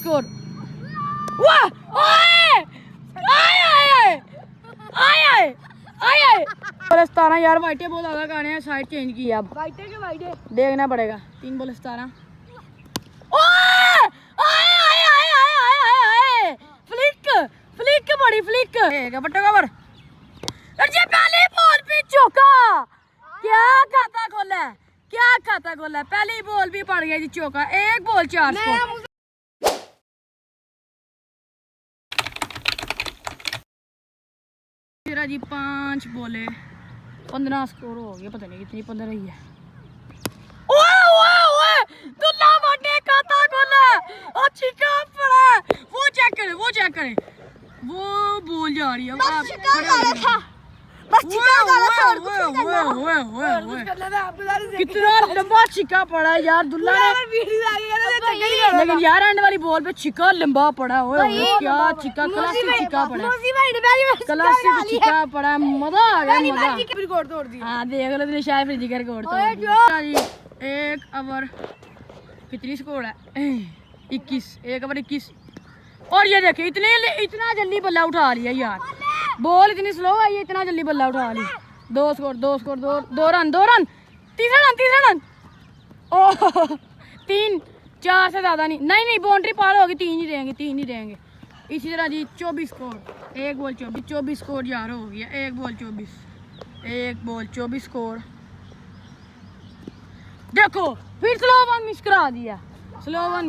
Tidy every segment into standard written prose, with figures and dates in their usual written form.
Score. वाह बोले 17 यार। वाइटे बहुत ज्यादा गाने हैं, साइड चेंज की अब वाइटे देखना पड़ेगा। 3 बोले 17। फ्लिक बड़ी फ्लिक बट्टा कवर। पहले बॉल पे चौका। क्या खाता खोला है, क्या खाता खोला है। पहली बॉल भी पड़ गया जी चौका। 1 बॉल 4 स्कोर। जी 5 बोले 15 स्कोर हो गया। पता नहीं कितनी 15 ही है। दुल्ला बटे खाता खोला और छिका पड़ा। वो चेक करे वो बोल जा रही है। कितना लंबा छिका पड़ा यार दुल्ला ने। लेकिन यार एंड वाली बॉल पे छिका लंबा पड़ा। क्या छिका, क्लासिक छिका पड़ा, क्लासिक छिका पड़ा। मजा आ गया, मजा। रिकॉर्ड तोड़ दिया। हाँ देख लो तुमने शायद फ्रिज का रिकॉर्ड तोड़ दिया। 1 ओवर कितनी स्कोर है? 21। 1 ओवर 21। और ये देखे इतना जल्दी बल्ला उठा लिया यार। बॉल इतनी स्लो है, ये इतना जल्दी बल्ला उठा लिया। 2 स्कोर 2 रन। तीसरा रन। ओह 3 4 से ज्यादा नहीं बाउंड्री पार होगी। 3 ही देंगे। इसी तरह जी 24 स्कोर। 1 बॉल 24 स्कोर यार हो गया। 1 बॉल 24 स्कोर। देखो फिर स्लो वन मिस करा दिया। Slow one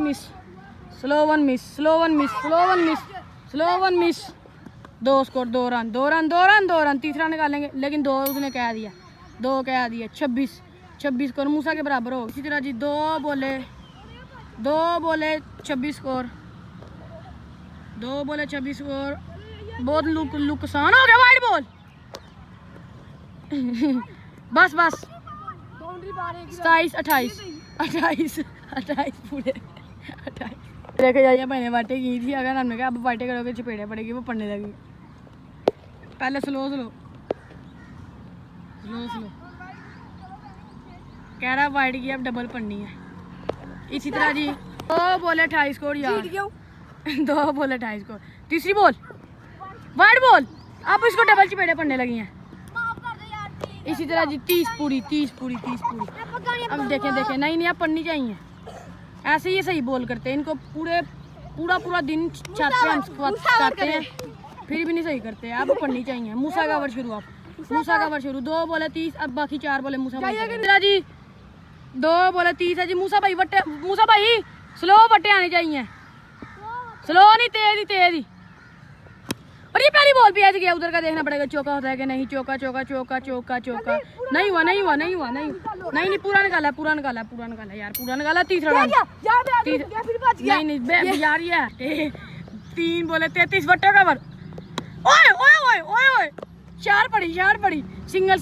miss. 2 score 2 run. तीसरा निकालेंगे लेकिन 2 उसने कह दिया। 2 कह दिया। 26 स्कोर मूसा के बराबर हो। इसी तरह जी 2 बोले 26 स्कोर। 2 बोले 26 स्कोर। बहुत लुकसान हो गया। Wide ball. बस 27 28 पूरे 28। लेके जाइए मैंने बाटे की थी। अगर हमने कहा अब बाटे करोगे चपेड़े पड़ेगी, वो पढ़ने लगी। पहले स्लो कह रहा वाइड की अब डबल पढ़नी है। इसी तरह जी 2 बोले 28 स्कोर यार। 2 बोले 28 स्कोर। तीसरी बॉल वाइड बॉल। अब इसको डबल चपेड़े पड़ने लगी हैं। इसी तरह जी 30 पूरी। अब देखें नहीं अब पढ़नी चाहिए। ऐसे ही सही बॉल करते हैं। इनको पूरा दिन चाहते हैं फिर भी नहीं सही करते। अब पढ़नी चाहिए। मूसा का ओवर शुरू। 2 बोले 30। अब बाकी 4 बोले मूसा जी 2 बोले 30 है जी। मूसा भाई स्लो बट्टे आने चाहिए। स्लो नहीं, तेज ही। और ये पहली बॉल भी ऐसे गया। उधर का देखना पड़ेगा चौका होता है कि नहीं। चौका नहीं हुआ। नहीं पूरा निकाला यार। तीसरा रन। नहीं यार ये 3 बोले 33 बट्टे का ओवर। ओए 4 पड़ी। सिंगल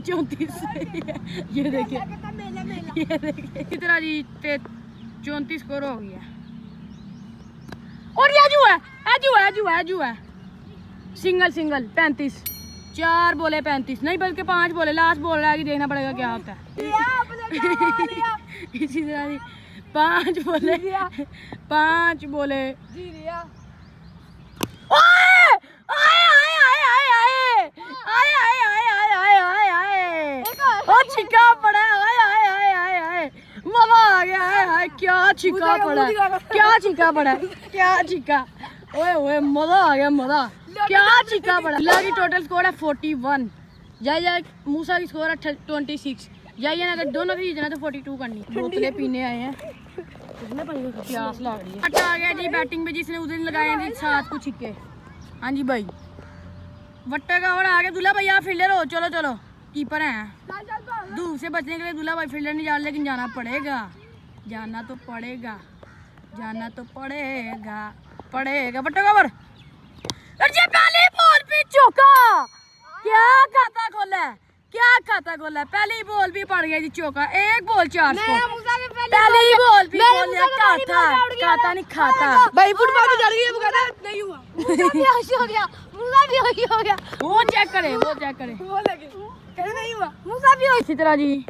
34। ये देखिए इतना जी 34 स्कोर हो गया। और ये एजू है। सिंगल 35। 4 बोले 35 नहीं बल्कि 5 बोले। लास्ट बॉल आगे देखना पड़ेगा क्या होता है। इसी तरह 5 बोले छिका पड़ा। मजा आ गया। क्या छिका ओए मजा आ गया। क्या छिका पड़ा। की टोटल स्कोर है 41। जाइए मूसा की स्कोर है 26। जाइए ना अगर दोनों की जीतना तो 42 करनी। बोतलें पीने आए हैं। प्यास लग रही है। अच्छा आ गया जी बैटिंग पे जिसने उस दिन लगाए थे 7 को छिक्के। हाँ जी भाई वट्टे का ओवर आ गया। दूल्हा भाई आप फील्डर हो। चलो कीपर हैं। धूप से बचने के लिए दूल्हा भाई फील्डर नहीं जा रहा लेकिन जाना तो पड़ेगा। वट्टे का ओवर। पहली बॉल पे चौका। क्या खाता खोला है। पहली बॉल भी पड़ गया जी चौका। 1 बॉल 4 स्कोर। पहली बॉल भी खाता नहीं खाता भाई फुटबॉल में चढ़ गई। वो कहता नहीं हुआ। मूसा भी हो गया। वो चेक करे वो लगे कहते नहीं हुआ। मूसा भी हो। इसी तरह जी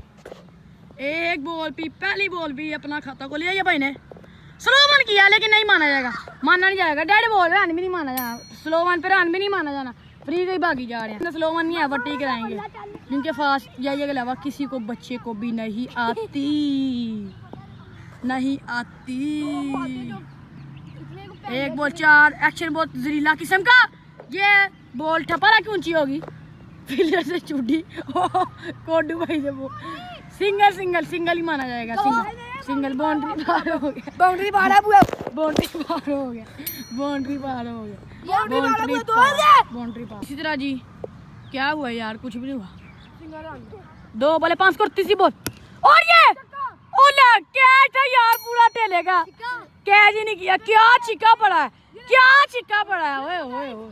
एक बॉल पे पहली बॉल भी अपना खाता को लिया ये भाई ने स्लो वन किया लेकिन नहीं माना जाएगा, माना नहीं जाएगा। डेड बॉल रन भी नहीं माना जाना, स्लो वन पे रन भी नहीं माना जाना, फ्री के ही भागी जा रहे हैं। स्लो वन नहीं है वट्टी कराएंगे जिनके फास्ट जाइए के अलावा किसी को बच्चे को भी नहीं आती, नहीं आती। एक बॉल 4, एक्शन बहुत जहरीला किस्म का। ये बॉल ठपारा की ऊंची होगी, फील्डर से छूटी कोडू भाई से वो सिंगल सिंगल सिंगल ही माना जाएगा। सिंगल सिंगल बाउंड्री पार हो गया, बाउंड्री पार है पूरा, बाउंड्री पार हो गया, बाउंड्री पार हो गया, बाउंड्री पार। इसी तरह जी क्या हुआ यार, कुछ भी नहीं हुआ। 2 बॉले 5 स्कोर, तीसरी बॉल और ये ओला कैच है यार, पूरा टेलेगा, कैच ही नहीं किया। क्या छिक्का पड़ा है, क्या छिक्का पड़ा है, ओए ओए ओए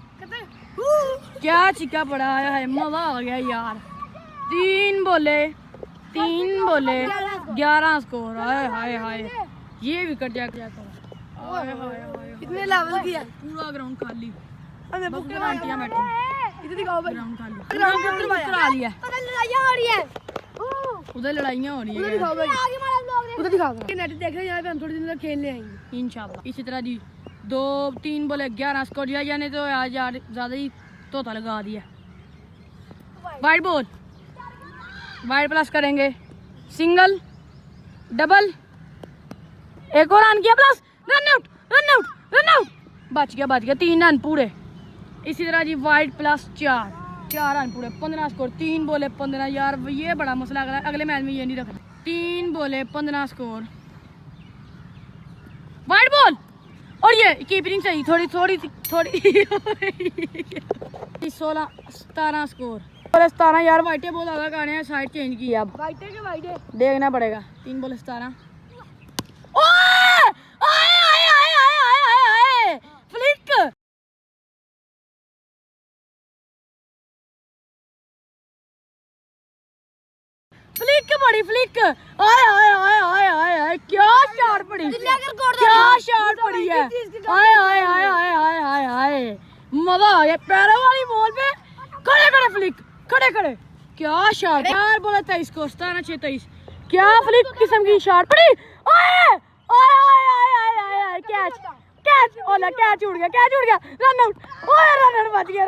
क्या छिक्का पड़ा है, मजा आ गया यार। 3 बोले 11 स्कोर। हाय हाय हाय ये विकेट जा क्या करा, हाय हाय हाय कितने लेवल की है, पूरा ग्राउंड खाली, अबे बस गारंटियां बैठी, इधर दिखाओ भाई, ग्राउंड खाली, ग्राउंड करा लिया। लड़ाइयां हो रही है, उधर लड़ाइयां हो रही उधर है, दिखाओ भाई, उधर दिखाओ। नेट देख रहे हैं, यहाँ पे हम थोड़ी दिन तक खेलने आएंगे इंशाल्लाह। इसी तरह जी 2-3 बोले 11 स्कोर दिया जाने तो आज यार ज्यादा ही तोता लगा दिया। वाइड बॉल, वाइड प्लस करेंगे, सिंगल डबल, एक और रन किया plus, run out run out run out, बच गया 3 रन पूरे। इसी तरह जी वाइड प्लस 4 रन पूरे, 15 स्कोर। 3 बोले 15 यार, ये बड़ा मसला अगले मैच में ये नहीं रखना। 3 बोले 15 स्कोर, वाइड बॉल और ये कीपिंग सही, थोड़ी 16-17 स्कोर, 17 यार। वाइटे बहुत ज्यादा गाने हैं, साइड चेंज की अब, वाइटे देखना पड़ेगा। 3 बोले 17, ओए आए आए आए आए आए आए फ्लिक, फ्लिक बड़ी फ्लिक, आए आए आए आए आए आए क्या शॉट पड़ी, क्या शॉट पड़ी है, आए आए आए आए आए आए आए मजा आ गया। पैरों वाली बॉल पे खड़े खड़े फ्लिक, खड़े खड़े, क्या शॉट। 4 बोले 23 को, 17-6-23, क्या फ्लिक किस्म की शॉट पड़ी, आए आए आए आए आए आए कैच कैच, ओला कैच उड़ गया, रन आउट, ओए रन आउट, बच गया,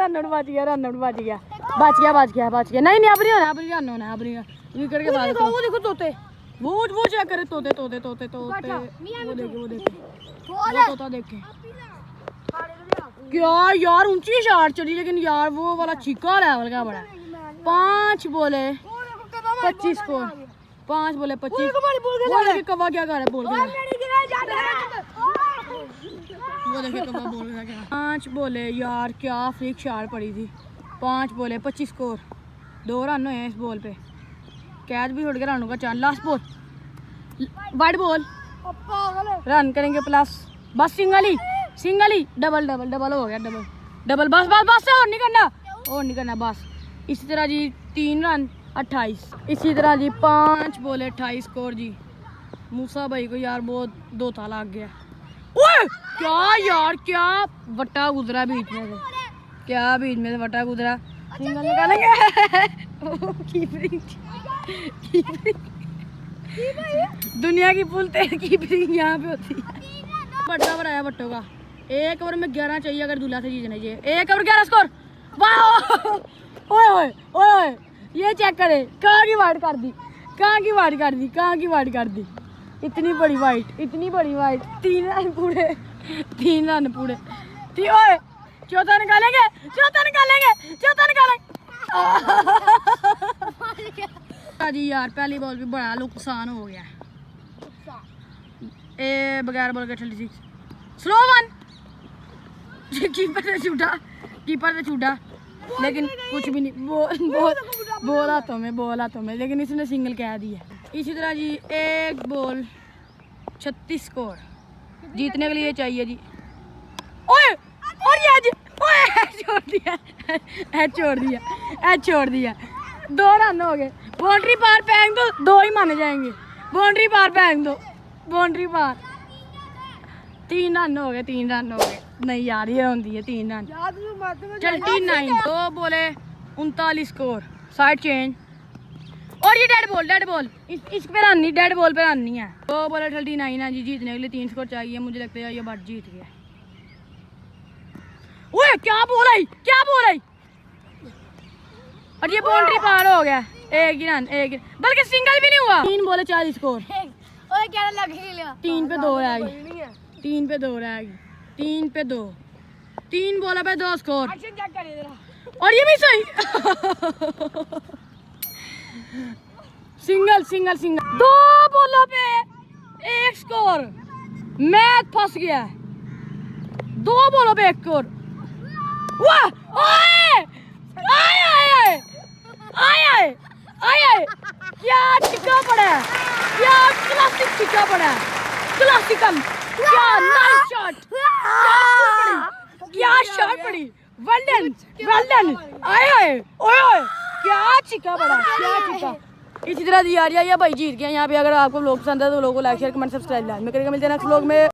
नहीं अब नहीं होना, अब नहीं रन होना, अब नहीं विकेट के बाद। वो देखो तोते, वो चेक करे, तोते वो देखे वो तोता देखे। क्या यार ऊंची शॉट चली, लेकिन यार वो वाला छिक्का लेवल का बड़ा। 5 बोले 25 स्कोर, 5 बोले 25, वो देखे कवा क्या कर रहा है, बोल के वो देखे कवा बोल रहा क्या। 5 बोले यार क्या फ्लिक शॉट पड़ी थी। 5 बोले 25 स्कोर, 2 रन हुए इस बॉल पे, कैच भी उड़ के रन होगा 4। Last ball wide ball, run करेंगे प्लस, बस सिंगल ही, डबल हो गया, डबल बस और नहीं करना बस। इसी तरह जी 3 रन 28, इसी तरह जी 5 बोले 28 स्कोर जी। मूसा भाई को यार बहुत दोता लग गया, ओए क्या यार, क्या वट्टा गुजरा बीच में से, क्या बीच में से वट्टा गुजरा, सिंगल निकालेंगे। दुनिया की पुल तेल कीपिंग यहाँ पे होती है। बट्टा बनाया बट्टों का, 1 ओवर में 11 चाहिए अगर दूल्हा से जीतना चाहिए। 1 ओवर 11 स्कोर, वाह ओए ओए ओए, ये चेक करे, कहाँ की वाइड कर दी, इतनी बड़ी वाइड, 3 रन पूरे, 3 रन पूरे। ओए चौथा निकालेंगे। जी यार पहली बॉल पे बड़ा नुकसान हो गया, ए बगैर बॉल के 36 स्लो वन, कीपर से छूटा, लेकिन कुछ भी नहीं, बॉल हाथों में, लेकिन इसने सिंगल कह दिया। इसी तरह जी 1 बॉल 36 स्कोर, जीतने के लिए चाहिए जी। ओए और ये जी, ओए छोड़ दिया, 2 रन हो गए। बाउंड्री पार फेंक दो, 2 ही माने जाएंगे, बाउंड्री पार फेंक दो, 3 रन हो गए, नहीं यार ये होती है 3 रन। चल 9, 2 बोले 39 स्कोर, साइड चेंज, और ये डेड बॉल इस पे रन नहीं, डेड बॉल पे रन नहीं है। 2 बॉल 39 है जी, जीतने के लिए 3 स्कोर चाहिए। मुझे लगता है ये बात जीत गया। ओए क्या बॉल आई, क्या बॉल आई, और ये बाउंड्री पार हो गया। एक ही रन, बल्कि सिंगल भी नहीं हुआ। 3 बॉल 4 स्कोर। ओए क्या लग गया, 3 पे 2 रह गई, 3 पे 2 रह गई, 3 पे 2, 3 बॉलों पे 2 स्कोर। एक्शन चेक करिए जरा। और ये भी सही। सिंगल 2 बॉलों पे 1 स्कोर। मैच फंस गया। 2 बॉलों पे 1 स्कोर। वाह, ओए आए क्या छिक्का पड़ा है, क्या क्लासिक छिक्का पड़ा है, क्लासिकल, क्या नाइस शॉट, क्या शॉट पड़ी, वेल डन, आए ओए क्या छिक्का पड़ा, क्या छिक्का। इसी तरह दी आ रही है भाई जीत गया यहाँ पे। अगर आपको लोग पसंद है तो लोगों को like share comment subscribe like में करेगा। मिलते हैं नेक्स्ट व्लॉग में।